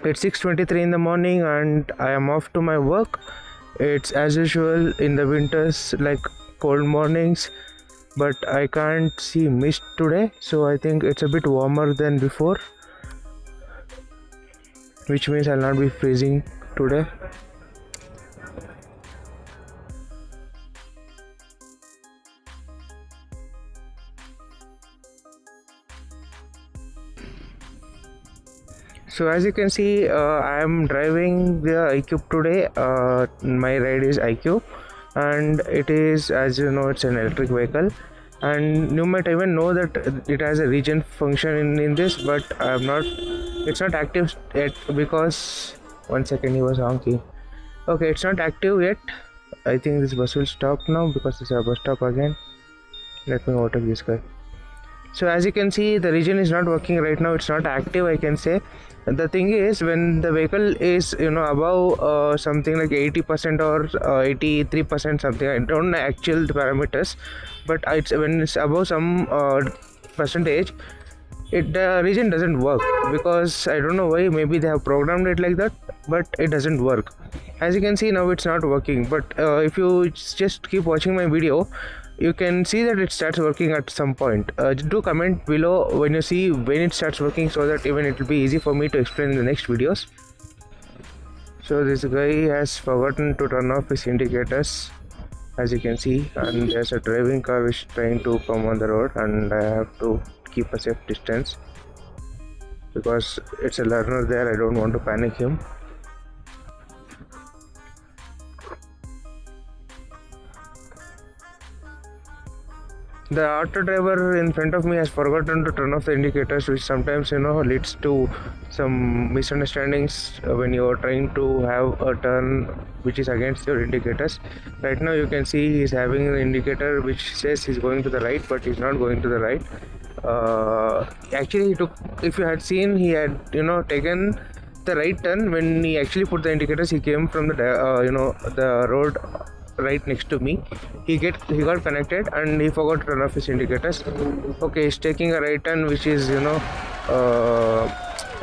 It's 6:23 in the morning and I am off to my work. It's as usual in the winters, like cold mornings, but I can't see mist today, so I think it's a bit warmer than before, which means I'll not be freezing today. So as you can see, I am driving the iQube today. My ride is iQube, and it is, as you know, it's an electric vehicle, and you might even know that it has a regen function in this, but I'm not. It's not active yet because 1 second, he was honking. Okay, it's not active yet. I think this bus will stop now because this is a bus stop again. Let me overtake this guy. So as you can see, the regen is not working right now. It's not active, I can say. The thing is, when the vehicle is above something like 80% or 83% something, I don't know actual parameters, but it's when it's above some percentage, the regen doesn't work, because I don't know why. Maybe they have programmed it like that, but it doesn't work. As you can see now, it's not working, but if you just keep watching my video, you can see that it starts working at some point. Do comment below when you see when it starts working, so that even it will be easy for me to explain in the next videos. So this guy has forgotten to turn off his indicators, as you can see, and there's a driving car which is trying to come on the road, and I have to keep a safe distance because it's a learner there. I don't want to panic him. The auto driver in front of me has forgotten to turn off the indicators, which sometimes leads to some misunderstandings when you are trying to have a turn which is against your indicators. Right now you can see he's having an indicator which says he's going to the right, but he's not going to the right. Actually, if you had seen, he had taken the right turn. When he actually put the indicators, he came from the the road right next to me. He got connected and he forgot to turn off his indicators. Okay, he's taking a right turn, which is a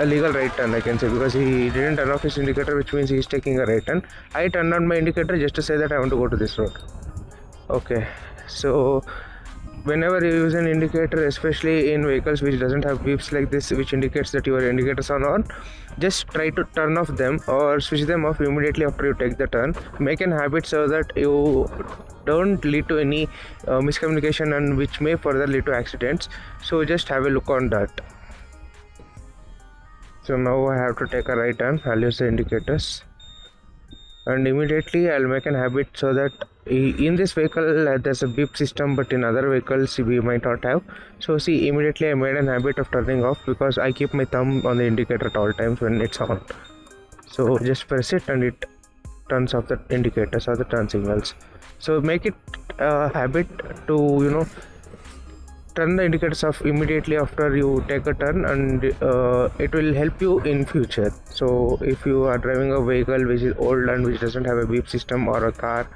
legal right turn, I can say, because he didn't turn off his indicator, which means he's taking a right turn. I turned on my indicator just to say that I want to go to this road. Okay, so whenever you use an indicator, especially in vehicles which doesn't have beeps like this, which indicates that your indicators are on, just try to turn off them or switch them off immediately after you take the turn. Make an habit so that you don't lead to any miscommunication, and which may further lead to accidents. So just have a look on that. So now I have to take a right turn. I'll use the indicators, and immediately I'll make an habit so that in this vehicle there's a beep system, but in other vehicles we might not have. So see, immediately I made an habit of turning off, because I keep my thumb on the indicator at all times when it's on. So just press it and it turns off the indicators or the turn signals. So make it a habit to turn the indicators off immediately after you take a turn, and it will help you in future. So if you are driving a vehicle which is old and which doesn't have a beep system, or a car,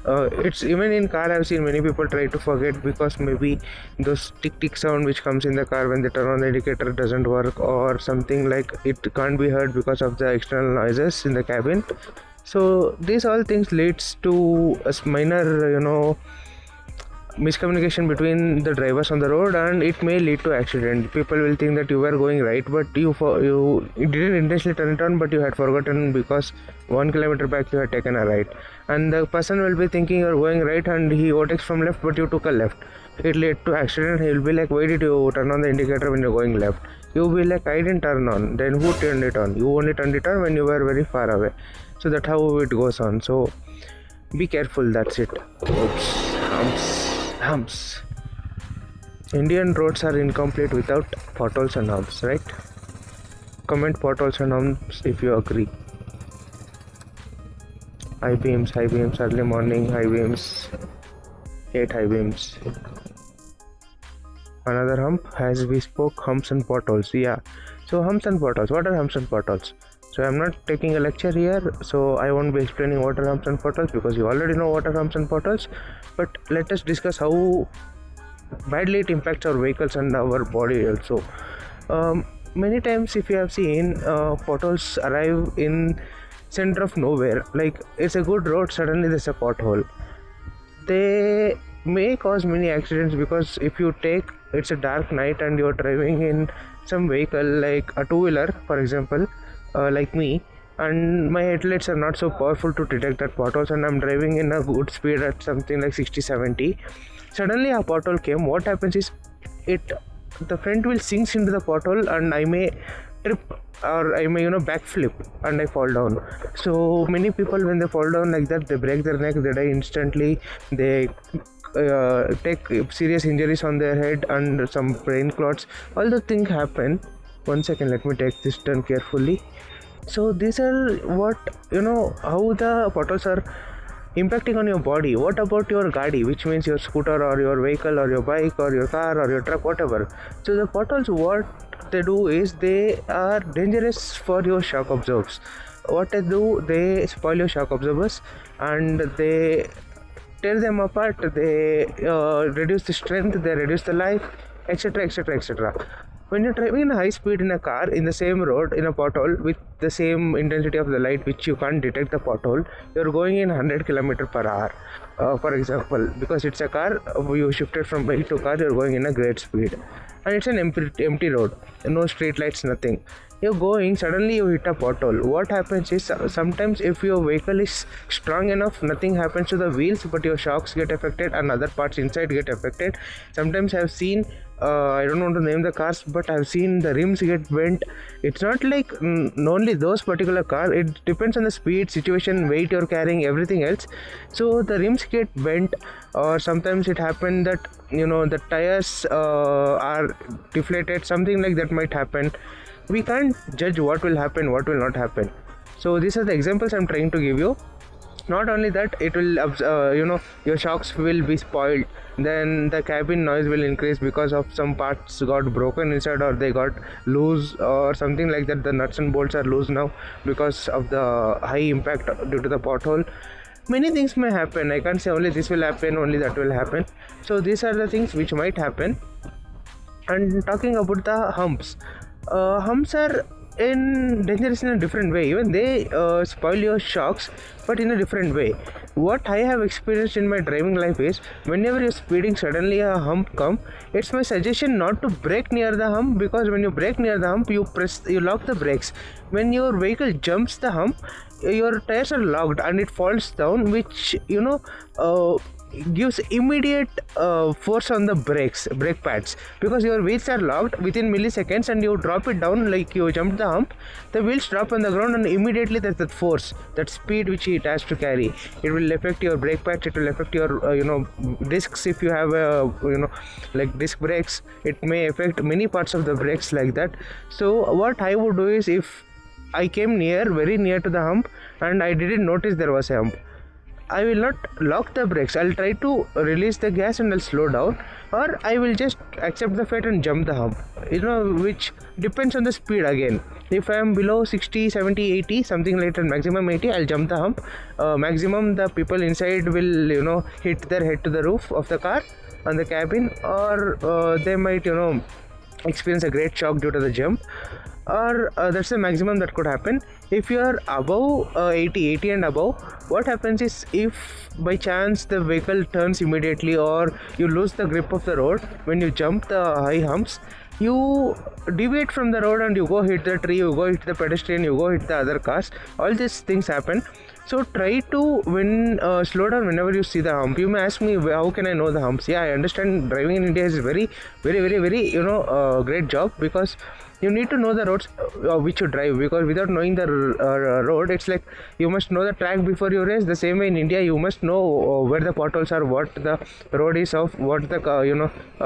it's even in car I've seen many people try to forget, because maybe those tick sound which comes in the car when they turn on the indicator doesn't work, or something like it can't be heard because of the external noises in the cabin. So these all things leads to a minor miscommunication between the drivers on the road, and it may lead to accident. People will think that you were going right, but you didn't intentionally turn it on, but you had forgotten because 1 kilometer back you had taken a right, and the person will be thinking you're going right and he overtakes from left, but you took a left. It led to accident. He will be like, why did you turn on the indicator when you're going left? You will be like, I didn't turn on. Then who turned it on? You only turned it on when you were very far away. So that's how it goes on. So be careful, that's it. Oops. Humps. Indian roads are incomplete without potholes and humps, right? Comment potholes and humps if you agree. High beams, early morning, high beams, 8 high beams. Another hump, as we spoke, humps and potholes. Yeah, so humps and potholes. What are humps and potholes? So I'm not taking a lecture here, so I won't be explaining what are humps and potholes, because you already know what are humps and potholes. But let us discuss how badly it impacts our vehicles and our body also. many times if you have seen potholes arrive in center of nowhere, like it's a good road, suddenly there's a pothole. They may cause many accidents because if you take, it's a dark night and you're driving in some vehicle like a two-wheeler for example, like me, and my headlights are not so powerful to detect that potholes, and I'm driving in a good speed at something like 60-70. Suddenly a pothole came. What happens is the front wheel sinks into the pothole and I may trip, or I may backflip and I fall down. So many people, when they fall down like that, they break their neck, they die instantly, they take serious injuries on their head and some brain clots. All the things happen. One second, let me take this turn carefully. So these are what how the potholes are impacting on your body. What about your gadi, which means your scooter or your vehicle or your bike or your car or your truck, whatever. So the potholes, what they do is they are dangerous for your shock absorbers. What they do, they spoil your shock absorbers and they tear them apart, they reduce the strength, they reduce the life, etc, etc, etc. When you're driving in a high speed in a car in the same road in a pothole with the same intensity of the light, which you can't detect the pothole, you're going in 100 km per hour, for example, because it's a car, you shifted from bike to car, you're going in a great speed and it's an empty road, no street lights, nothing. You're going, suddenly you hit a pothole. What happens is, sometimes if your vehicle is strong enough, nothing happens to the wheels, but your shocks get affected and other parts inside get affected. Sometimes I've seen, I don't want to name the cars, but I've seen the rims get bent. It's not like only those particular car, it depends on the speed, situation, weight you're carrying, everything else. So the rims get bent, or sometimes it happens that the tires are deflated, something like that might happen. We can't judge what will happen, what will not happen. So these are the examples I'm trying to give you. Not only that, it will your shocks will be spoiled, then the cabin noise will increase because of some parts got broken inside or they got loose or something like that. The nuts and bolts are loose now because of the high impact due to the pothole. Many things may happen. I can't say only this will happen, only that will happen. So these are the things which might happen. And talking about the humps, humps are dangerous in a different way. Even they spoil your shocks, but in a different way. What I have experienced in my driving life is, whenever you're speeding, suddenly a hump come, it's my suggestion not to brake near the hump, because when you brake near the hump, you lock the brakes. When your vehicle jumps the hump, your tires are locked and it falls down, which gives immediate force on the brake pads, because your wheels are locked within milliseconds, and you drop it down like you jumped the hump, the wheels drop on the ground and immediately there's that force, that speed which it has to carry. It will affect your brake pads, it will affect your discs. If you have like disc brakes, it may affect many parts of the brakes like that. So what I would do is, if I came very near to the hump and I didn't notice there was a hump, I will not lock the brakes. I'll try to release the gas and I'll slow down, or I will just accept the fate and jump the hump, which depends on the speed again. If I am below 60, 70, 80, something like that, maximum 80, I'll jump the hump. Maximum the people inside will hit their head to the roof of the car and the cabin, or they might experience a great shock due to the jump, or that's the maximum that could happen. If you are above 80 and above, what happens is, if by chance the vehicle turns immediately or you lose the grip of the road when you jump the high humps, you deviate from the road and you go hit the tree, you go hit the pedestrian, you go hit the other cars. All these things happen. So try to slow down whenever you see the hump. You may ask me, how can I know the humps? Yeah, I understand driving in India is very, very, very, very great job, because you need to know the roads which you drive, because without knowing the road, it's like you must know the track before you race. The same way in India, you must know where the potholes are, what the road is of, what the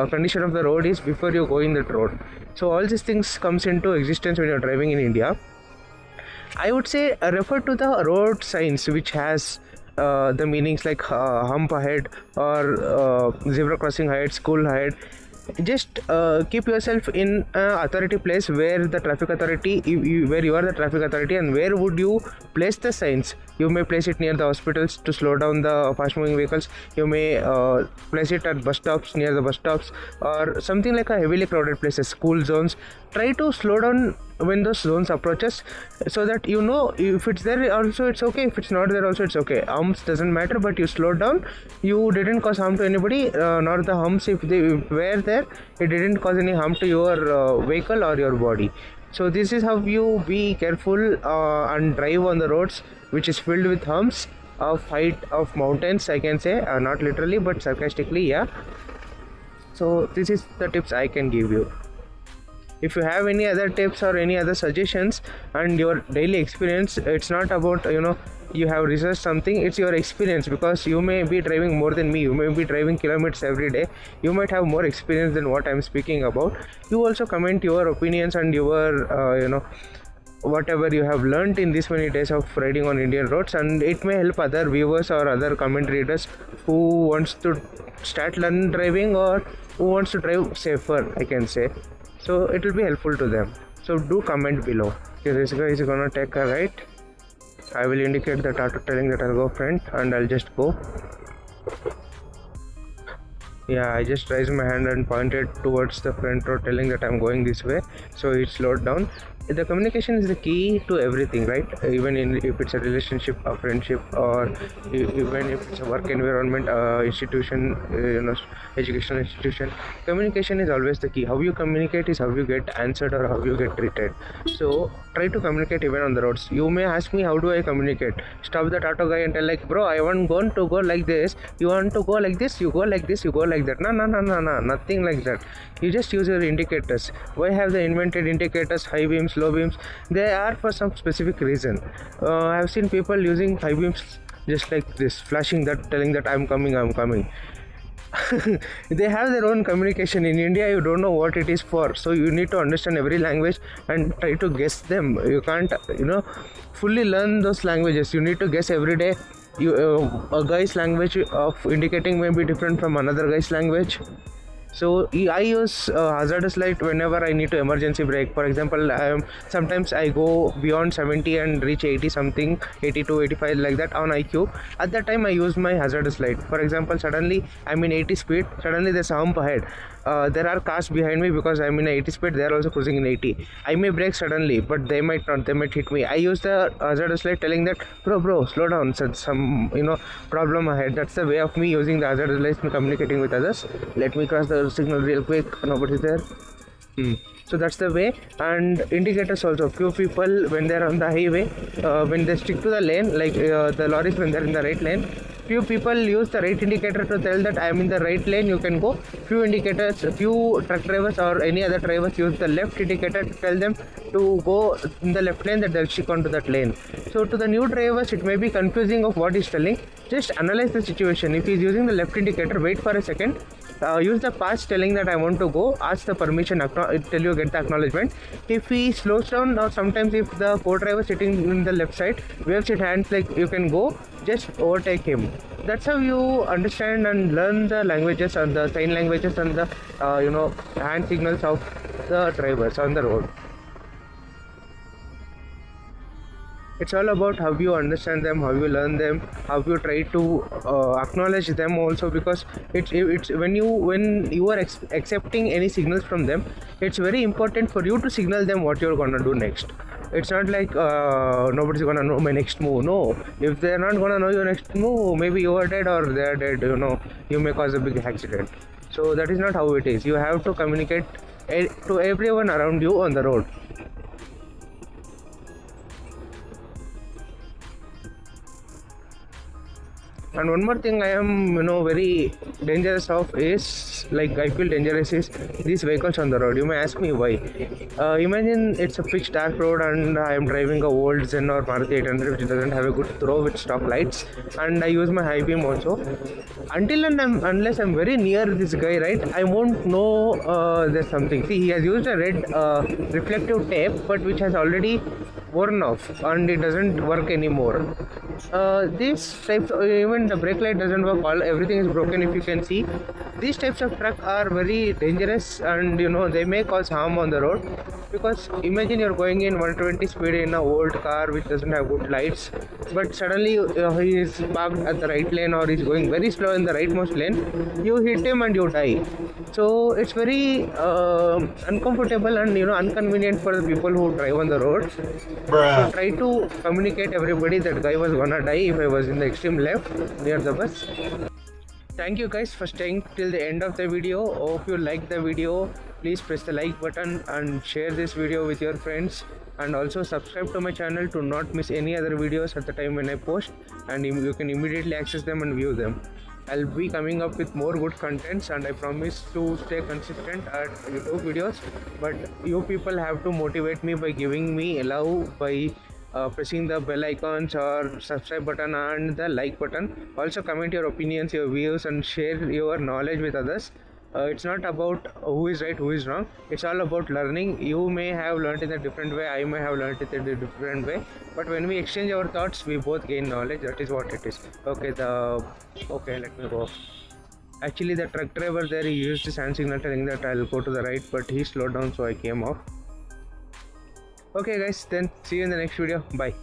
condition of the road is before you go in that road. So all these things comes into existence when you're driving in India. I would say refer to the road signs which has the meanings like hump ahead or zebra crossing ahead, school ahead. Just keep yourself in an authority place where the traffic authority, where you are the traffic authority, and where would you place the signs You may place it near the hospitals to slow down the fast moving vehicles. You may place it at bus stops, near the bus stops, or something like a heavily crowded places, school zones. Try to slow down when those zones approaches, so that you know if it's there also it's okay, if it's not there also it's okay. Humps doesn't matter, but you slow down. You didn't cause harm to anybody, nor the humps, if they were there, it didn't cause any harm to your vehicle or your body. So this is how you be careful and drive on the roads which is filled with humps of height of mountains, I can say, not literally but sarcastically, yeah. So this is the tips I can give you. If you have any other tips or any other suggestions and your daily experience, it's not about you have researched something, it's your experience, because you may be driving more than me, you may be driving kilometers every day, you might have more experience than what I'm speaking about. You also comment your opinions and your whatever you have learned in this many days of riding on Indian roads, and it may help other viewers or other comment readers who wants to start learn driving or who wants to drive safer, I can say. So it will be helpful to them. So do comment below. Okay, this guy is gonna take a right. I will indicate the auto telling that I'll go front, and I'll just go. Yeah, I just raised my hand and pointed towards the front road telling that I'm going this way, so it slowed down. The communication is the key to everything, right? Even if it's a relationship, a friendship, or even if it's a work environment, institution, educational institution, communication is always the key. How you communicate is how you get answered or how you get treated. So try to communicate even on the roads. You may ask me, how do I communicate? Stop that auto guy and tell like, bro, I want to go like this, you want to go like this, you go like this, you go like that. No, nothing like that. You just use your indicators. Why have they invented indicators, high beams, low beams? They are for some specific reason. I have seen people using high beams just like this, flashing that, telling that I'm coming. They have their own communication. In India, you don't know what it is for, so you need to understand every language and try to guess them. You can't fully learn those languages. You need to guess every day. A guy's language of indicating may be different from another guy's language. So I use hazardous light whenever I need to emergency brake. For example, sometimes I go beyond 70 and reach 80 something, 82, 85 like that on IQ. At that time I use my hazardous light. For example, suddenly I'm in 80 speed, suddenly there's a hump ahead. There are cars behind me because I'm in 80 speed, they are also cruising in 80. I may brake suddenly, but they might not, they might hit me. I use the hazardous light telling that, bro, slow down, some problem ahead. That's the way of me using the hazardous lights and communicating with others. Let me cross the signal real quick, nobody's there. So that's the way. And indicators also, few people when they're on the highway, when they stick to the lane, like the lorries when they're in the right lane, few people use the right indicator to tell that I am in the right lane, you can go. Few truck drivers or any other drivers use the left indicator to tell them to go in the left lane, that they'll stick onto that lane. So to the new drivers it may be confusing of what he's telling. Just analyze the situation. If he's using the left indicator, wait for a second, use the pass telling that I want to go, ask the permission till you get the acknowledgement. If he slows down, or sometimes if the co-driver sitting in the left side waves his hands like you can go, just overtake him. That's how you understand and learn the languages and the sign languages and the hand signals of the drivers on the road. It's all about how you understand them, how you learn them, how you try to acknowledge them also, because it's when you are accepting any signals from them, it's very important for you to signal them what you're gonna do next. It's not like nobody's gonna know my next move. No, if they're not gonna know your next move, maybe you are dead or they're dead. You may cause a big accident. So that is not how it is. You have to communicate to everyone around you on the road. And one more thing I am very dangerous of is, like I feel dangerous is these vehicles on the road. You may ask me why. Imagine it's a pitch dark road and I am driving a old Zen or Maruti 800 which doesn't have a good throw with stop lights, and I use my high beam also. Until and unless I'm very near this guy, right, I won't know there's something. See, he has used a red reflective tape, but which has already worn off and it doesn't work anymore. These types, even the brake light doesn't work, everything is broken. If you can see, these types of truck are very dangerous and they may cause harm on the road. because imagine you're going in 120 speed in an old car which doesn't have good lights, but suddenly he is parked at the right lane or he's going very slow in the rightmost lane. You hit him and you die. So it's very uncomfortable and inconvenient for the people who drive on the road. So try to communicate everybody that guy was gonna die if I was in the extreme left near the bus. Thank you guys for staying till the end of the video. Hope you liked the video. Please press the like button and share this video with your friends, and also subscribe to my channel to not miss any other videos at the time when I post, and you can immediately access them and view them. I'll be coming up with more good contents, and I promise to stay consistent at YouTube videos, but you people have to motivate me by giving me a love by pressing the bell icons or subscribe button and the like button. Also comment your opinions, your views, and share your knowledge with others. It's not about who is right, who is wrong. It's all about learning. You may have learned in a different way, I may have learned it in a different way, but when we exchange our thoughts, we both gain knowledge. That is what it is. Okay, let me go. Actually, the truck driver there, he used his hand signal telling that I'll go to the right, but he slowed down, so I came off. Okay guys, then see you in the next video. Bye.